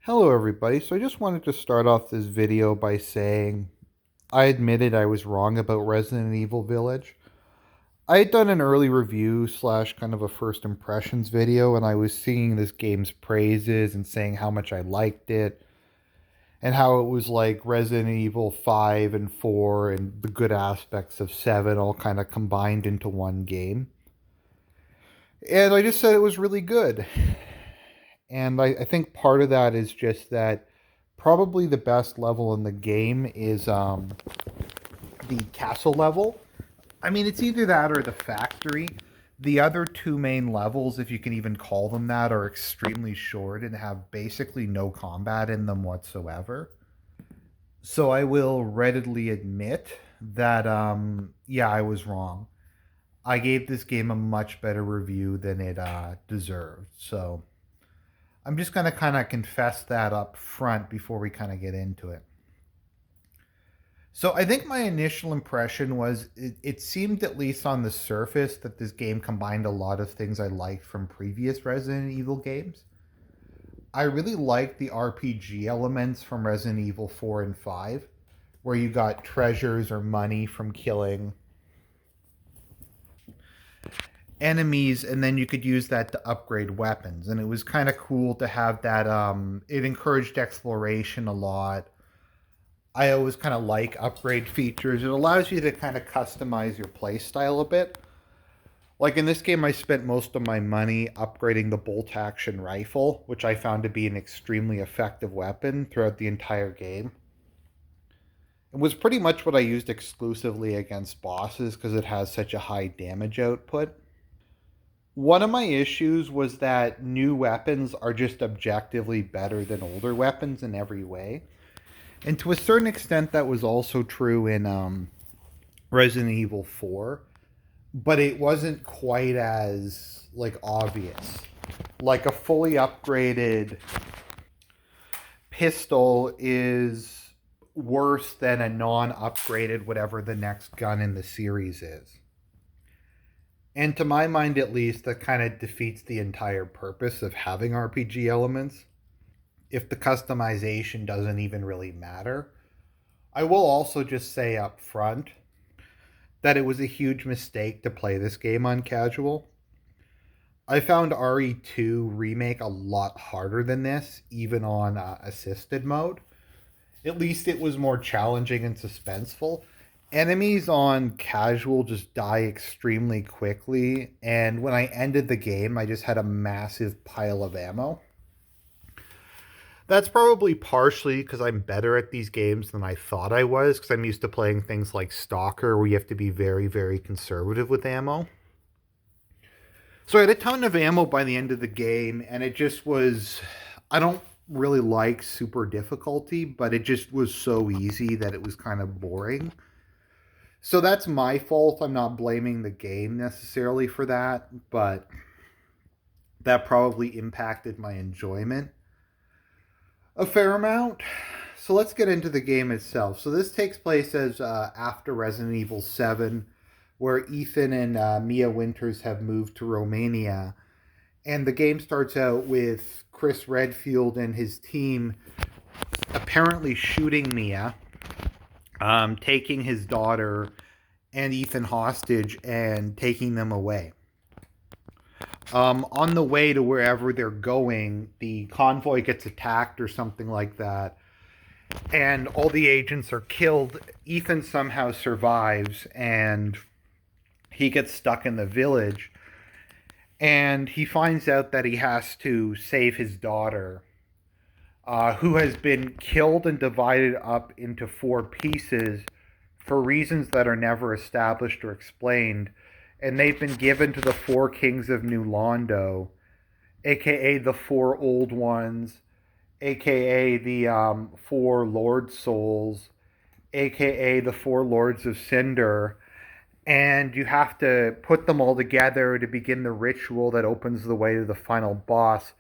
Hello everybody. So I just wanted to start off this video by saying I admitted I was wrong about Resident Evil Village. I had done an early review slash kind of a first impressions video, and I was singing this game's praises and saying how much I liked it and how it was like Resident Evil 5 and 4 and the good aspects of 7 all kind of combined into one game. And I just said it was really good. And I think part of that is just that probably the best level in the game is the castle level. I mean, it's either that or the factory. The other two main levels, if you can even call them that, are extremely short and have basically no combat in them whatsoever. So I will readily admit that, yeah, I was wrong. I gave this game a much better review than it deserved. So I'm just going to kind of confess that up front before we kind of get into it. So I think my initial impression was it seemed, at least on the surface, that this game combined a lot of things I liked from previous Resident Evil games. I really liked the RPG elements from Resident Evil 4 and 5, where you got treasures or money from killing enemies, and then you could use that to upgrade weapons. And it was kind of cool to have that. It encouraged exploration a lot. I always kind of like upgrade features. It allows you to kind of customize your playstyle a bit. Like in this game, I spent most of my money upgrading the bolt action rifle, which I found to be an extremely effective weapon throughout the entire game. It was pretty much what I used exclusively against bosses because it has such a high damage output. One of my issues was that new weapons are just objectively better than older weapons in every way. And to a certain extent, that was also true in Resident Evil 4, but it wasn't quite as like obvious. Like a fully upgraded pistol is worse than a non-upgraded whatever the next gun in the series is. And to my mind, at least, that kind of defeats the entire purpose of having RPG elements if the customization doesn't even really matter. I will also just say up front that it was a huge mistake to play this game on casual. I found RE2 Remake a lot harder than this, even on assisted mode. At least it was more challenging and suspenseful. Enemies on casual just die extremely quickly, and when I ended the game, I just had a massive pile of ammo. That's probably partially because I'm better at these games than I thought I was, because I'm used to playing things like Stalker, where you have to be very, very conservative with ammo. So I had a ton of ammo by the end of the game, and it just was. I don't really like super difficulty, but it just was so easy that it was kind of boring. So that's my fault. I'm not blaming the game necessarily for that, but that probably impacted my enjoyment a fair amount. So let's get into the game itself. So this takes place as after Resident Evil 7, where Ethan and Mia Winters have moved to Romania. And the game starts out with Chris Redfield and his team apparently shooting Mia, taking his daughter and Ethan hostage and taking them away. On the way to wherever they're going, the convoy gets attacked or something like that, and all the agents are killed. Ethan somehow survives, and he gets stuck in the village, and he finds out that he has to save his daughter, who has been killed and divided up into four pieces for reasons that are never established or explained. And they've been given to the four kings of New Londo, aka the four old ones, aka the four Lord Souls, aka the four Lords of Cinder. And you have to put them all together to begin the ritual that opens the way to the final boss.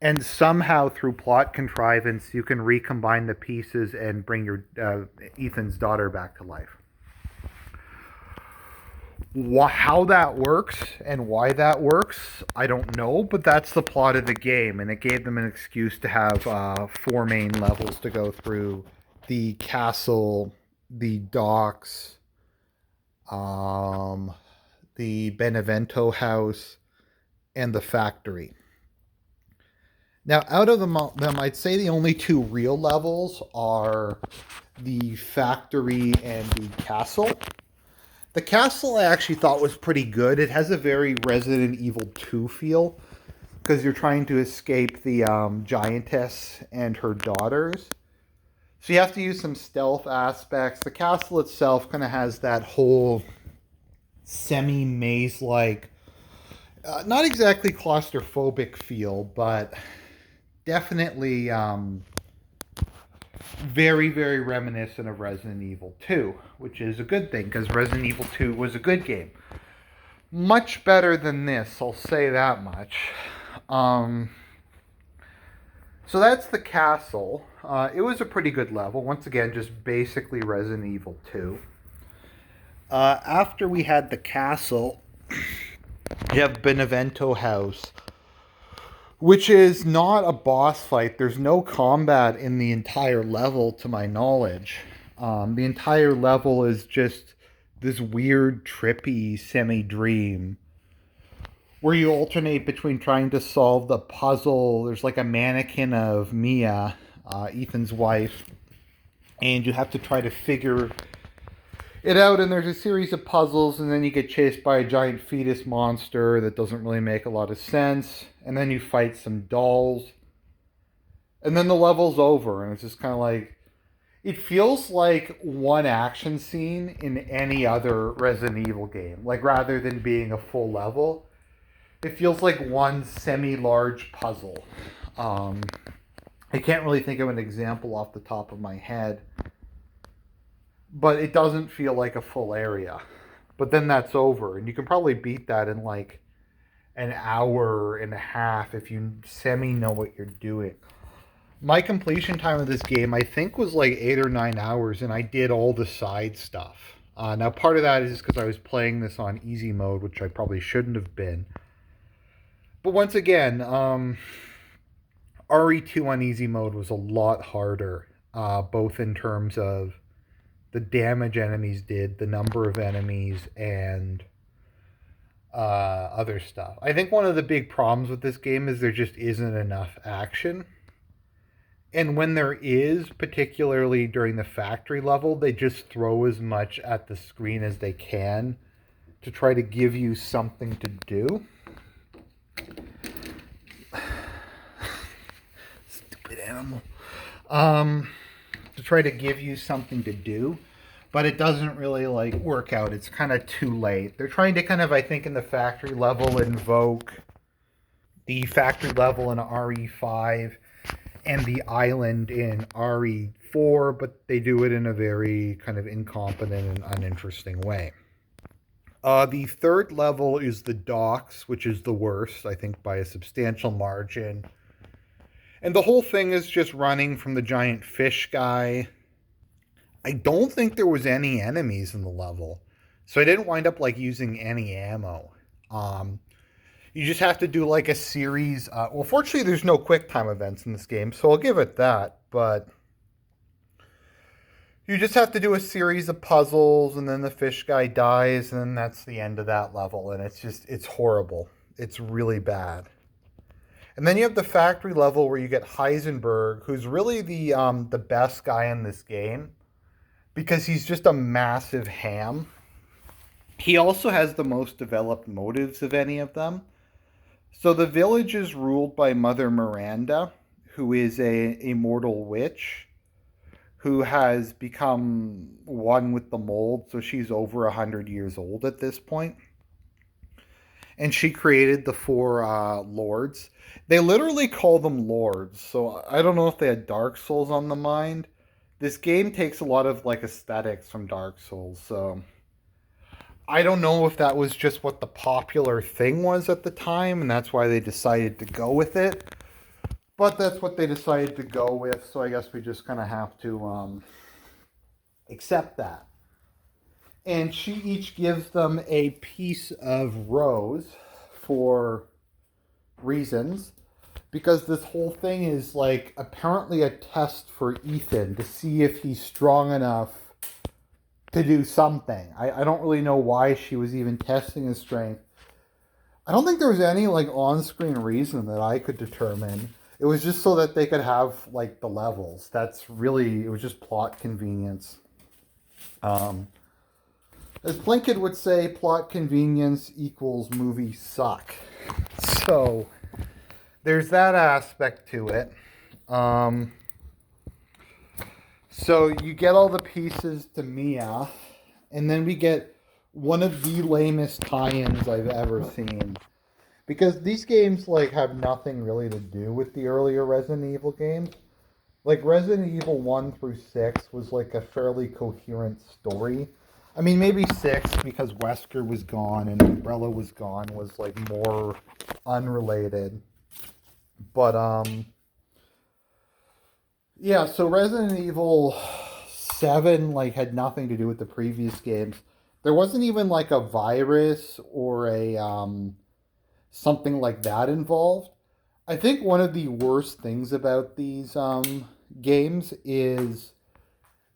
And somehow, through plot contrivance, you can recombine the pieces and bring your Ethan's daughter back to life. How that works and why that works, I don't know, but that's the plot of the game, and it gave them an excuse to have 4 main levels to go through: the castle, the docks, um, the Benevento house, and the factory. Now, out of them, I'd say the only two real levels are the factory and the castle. The castle I actually thought was pretty good. It has a very Resident Evil 2 feel because you're trying to escape the giantess and her daughters. So you have to use some stealth aspects. The castle itself kind of has that whole semi-maze like, not exactly claustrophobic feel, but definitely very, very reminiscent of Resident Evil 2, which is a good thing because Resident Evil 2 was a good game. Much better than this, I'll say that much. Um, so that's the castle. It was a pretty good level. Once again, just basically Resident Evil 2. After we had the castle, you have Benevento House, which is not a boss fight. There's no combat in the entire level, to my knowledge. The entire level is just this weird, trippy semi-dream where you alternate between trying to solve the puzzle. There's like a mannequin of Mia, Ethan's wife, and you have to try to figure it out, and there's a series of puzzles, and then you get chased by a giant fetus monster that doesn't really make a lot of sense, and then you fight some dolls, and then the level's over, and it's just kind of like, it feels like one action scene in any other Resident Evil game. Like, rather than being a full level, it feels like one semi-large puzzle. I can't really think of an example off the top of my head, but it doesn't feel like a full area. But then that's over, and you can probably beat that in like an hour and a half if you semi know what you're doing. My completion time of this game, I think, was like 8 or 9 hours, and I did all the side stuff. Now, part of that is because I was playing this on easy mode, which I probably shouldn't have been. But once again, RE2 on easy mode was a lot harder, both in terms of the damage enemies did, the number of enemies, and other stuff. I think one of the big problems with this game is there just isn't enough action. And when there is, particularly during the factory level, they just throw as much at the screen as they can to try to give you something to do. Stupid animal. To try to give you something to do, but it doesn't really like work out. It's kind of too late. They're trying to kind of, I think, in the factory level invoke the factory level in RE5 and the island in RE4, but they do it in a very kind of incompetent and uninteresting way. The third level is the docks, which is the worst, I think, by a substantial margin. And the whole thing is just running from the giant fish guy. I don't think there was any enemies in the level, so I didn't wind up like using any ammo. You just have to do like a series. Well, fortunately, there's no quick time events in this game, so I'll give it that. But you just have to do a series of puzzles, and then the fish guy dies, and then that's the end of that level. And it's horrible. It's really bad. And then you have the factory level where you get Heisenberg, who's really the best guy in this game because he's just a massive ham. He also has the most developed motives of any of them. So the village is ruled by Mother Miranda, who is a immortal witch who has become one with the mold, so she's over 100 years old at this point. And she created the 4 lords. They literally call them lords, so I don't know if they had Dark Souls on the mind. This game takes a lot of like aesthetics from Dark Souls, so I don't know if that was just what the popular thing was at the time, and that's why they decided to go with it. But that's what they decided to go with, so I guess we just kind of have to accept that. And she each gives them a piece of rose for reasons, because this whole thing is like apparently a test for Ethan to see if he's strong enough to do something. I don't really know why she was even testing his strength. I don't think there was any like on-screen reason that I could determine. It was just so that they could have like the levels. That's really, it was just plot convenience. Um, as Plinkett would say, plot convenience equals movie suck. So there's that aspect to it. Um, so you get all the pieces to Mia, and then we get one of the lamest tie-ins I've ever seen. Because these games like have nothing really to do with the earlier Resident Evil games. Like Resident Evil 1 through 6 was like a fairly coherent story. I mean, maybe 6 because Wesker was gone and Umbrella was gone was like more unrelated. But yeah, so Resident Evil 7 like had nothing to do with the previous games. There wasn't even like a virus or a something like that involved. I think one of the worst things about these games is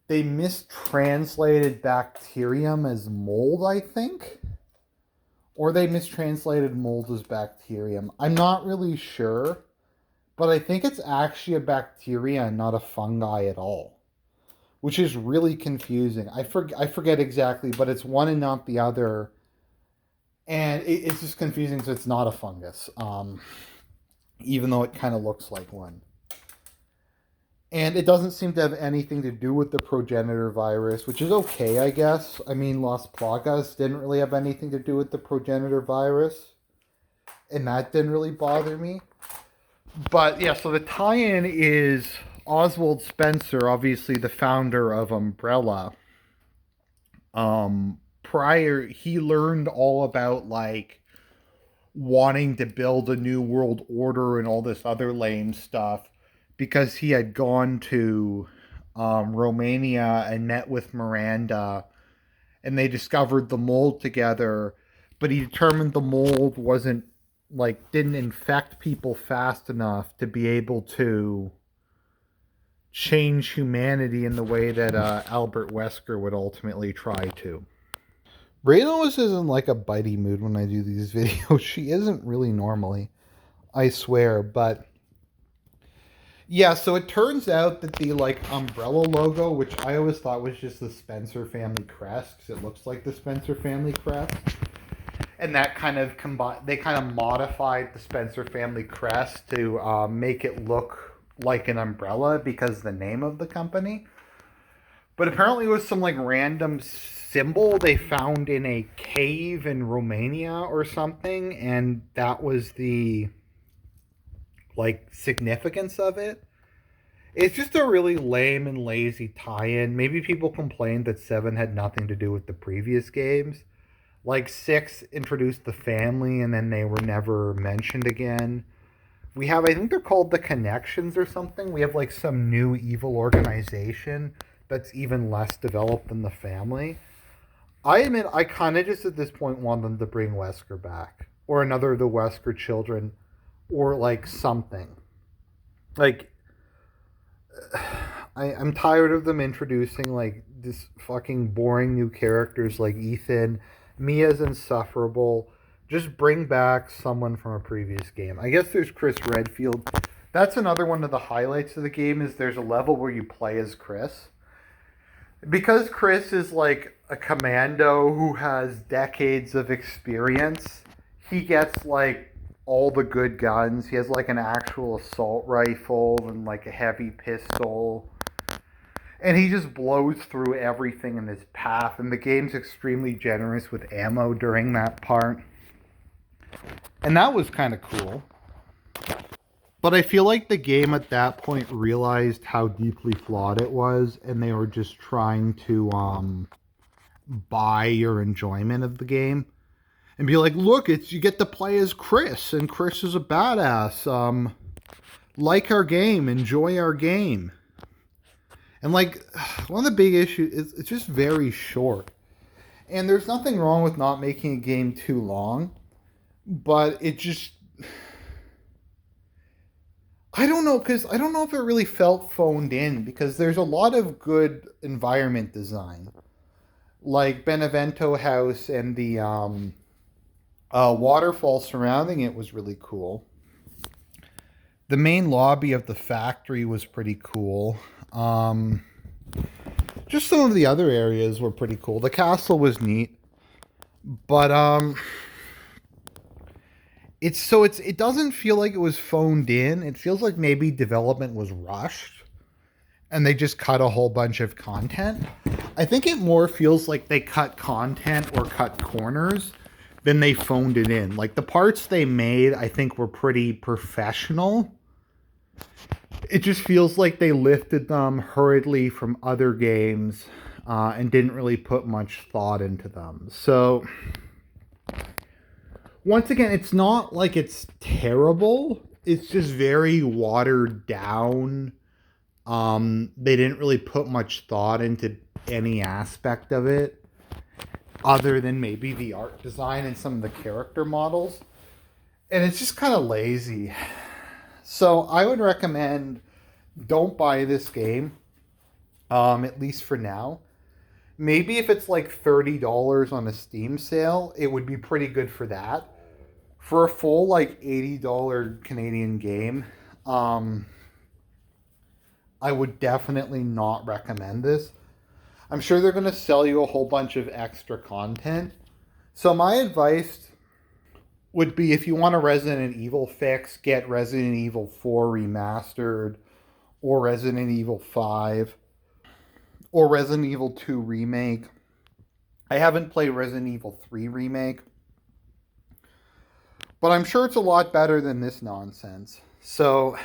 they mistranslated bacterium as mold, I think. Or they mistranslated mold as bacterium. I'm not really sure, but I think it's actually a bacteria and not a fungi at all, which is really confusing. I forget exactly, but it's one and not the other. And it's just confusing because it's not a fungus, even though it kind of looks like one. And it doesn't seem to have anything to do with the progenitor virus, which is okay, I guess. I mean, Las Plagas didn't really have anything to do with the progenitor virus, and that didn't really bother me. But yeah, so the tie-in is Oswald Spencer, obviously the founder of Umbrella. Prior, he learned all about like wanting to build a new world order and all this other lame stuff because he had gone to Romania and met with Miranda, and they discovered the mold together. But he determined the mold wasn't like didn't infect people fast enough to be able to change humanity in the way that Albert Wesker would ultimately try to. Raine always is in like a bitey mood when I do these videos. She isn't really normally, I swear. But yeah, so it turns out that the like umbrella logo, which I always thought was just the Spencer family crest, because it looks like the Spencer family crest, and that kind of they kind of modified the Spencer family crest to make it look like an umbrella because the name of the company. But apparently it was some like random symbol they found in a cave in Romania or something, and that was the like significance of it. It's just a really lame and lazy tie-in. Maybe people complained that 7 had nothing to do with the previous games. Like 6 introduced the family and then they were never mentioned again. We have, I think they're called the Connections or something. We have like some new evil organization that's even less developed than the family. I admit, I kind of just at this point want them to bring Wesker back, or another of the Wesker children, or like something. Like, I'm tired of them introducing like this fucking boring new characters like Ethan. Mia's insufferable. Just bring back someone from a previous game. I guess there's Chris Redfield. That's another one of the highlights of the game is there's a level where you play as Chris. Because Chris is like a commando who has decades of experience, he gets like all the good guns. He has like an actual assault rifle and like a heavy pistol. And he just blows through everything in his path. And the game's extremely generous with ammo during that part. And that was kind of cool. But I feel like the game at that point realized how deeply flawed it was, and they were just trying to buy your enjoyment of the game and be like, look, it's you get to play as Chris, and Chris is a badass. Like our game, enjoy our game. And like one of the big issues is it's just very short. And there's nothing wrong with not making a game too long, but it just, I don't know, because I don't know if it really felt phoned in, because there's a lot of good environment design. Like Benevento House and the waterfall surrounding it was really cool. The main lobby of the factory was pretty cool. Just some of the other areas were pretty cool. The castle was neat, but it doesn't feel like it was phoned in. It feels like maybe development was rushed and they just cut a whole bunch of content. I think it more feels like they cut content or cut corners than they phoned it in. Like the parts they made, I think were pretty professional. It just feels like they lifted them hurriedly from other games and didn't really put much thought into them. So once again, it's not like it's terrible. It's just very watered down. They didn't really put much thought into any aspect of it other than maybe the art design and some of the character models. And it's just kind of lazy. So I would recommend don't buy this game, at least for now. Maybe if it's like $30 on a Steam sale, it would be pretty good for that. For a full like $80 Canadian game, I would definitely not recommend this. I'm sure they're going to sell you a whole bunch of extra content. So my advice would be, if you want a Resident Evil fix, get Resident Evil 4 Remastered or Resident Evil 5 or Resident Evil 2 Remake. I haven't played Resident Evil 3 Remake, but I'm sure it's a lot better than this nonsense. So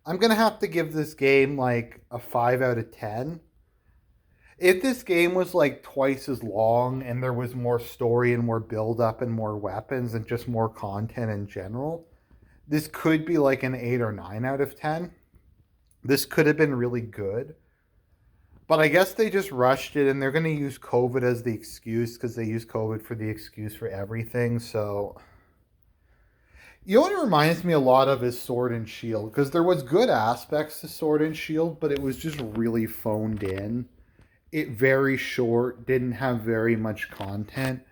I'm going to have to give this game like a 5 out of 10. If this game was like twice as long and there was more story and more build up and more weapons and just more content in general, this could be like an 8 or 9 out of 10. This could have been really good. But I guess they just rushed it and they're going to use COVID as the excuse, because they use COVID for the excuse for everything. So, you know what it reminds me a lot of is Sword and Shield, because there was good aspects to Sword and Shield, but it was just really phoned in. It very short, didn't have very much content,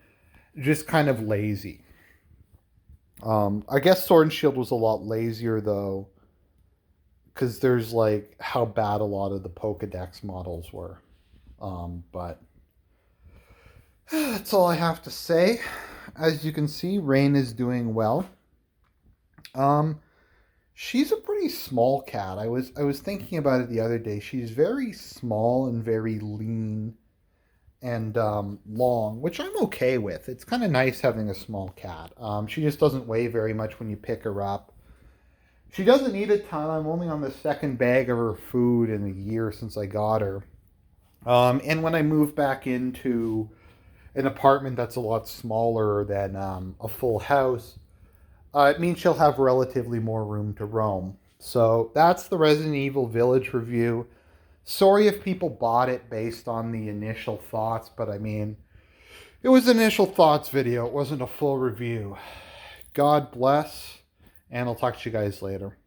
just kind of lazy. I guess Sword and Shield was a lot lazier though, because there's like how bad a lot of the Pokedex models were. But that's all I have to say. As you can see, Raine is doing well. She's a pretty small cat. I was thinking about it the other day. She's very small and very lean and long, which I'm okay with. It's kind of nice having a small cat. She just doesn't weigh very much when you pick her up. She doesn't eat a ton. I'm only on the second bag of her food in a year since I got her. And when I move back into an apartment that's a lot smaller than a full house, it means she'll have relatively more room to roam. So that's the Resident Evil Village review. Sorry if people bought it based on the initial thoughts, but I mean, it was an initial thoughts video. It wasn't a full review. God bless, and I'll talk to you guys later.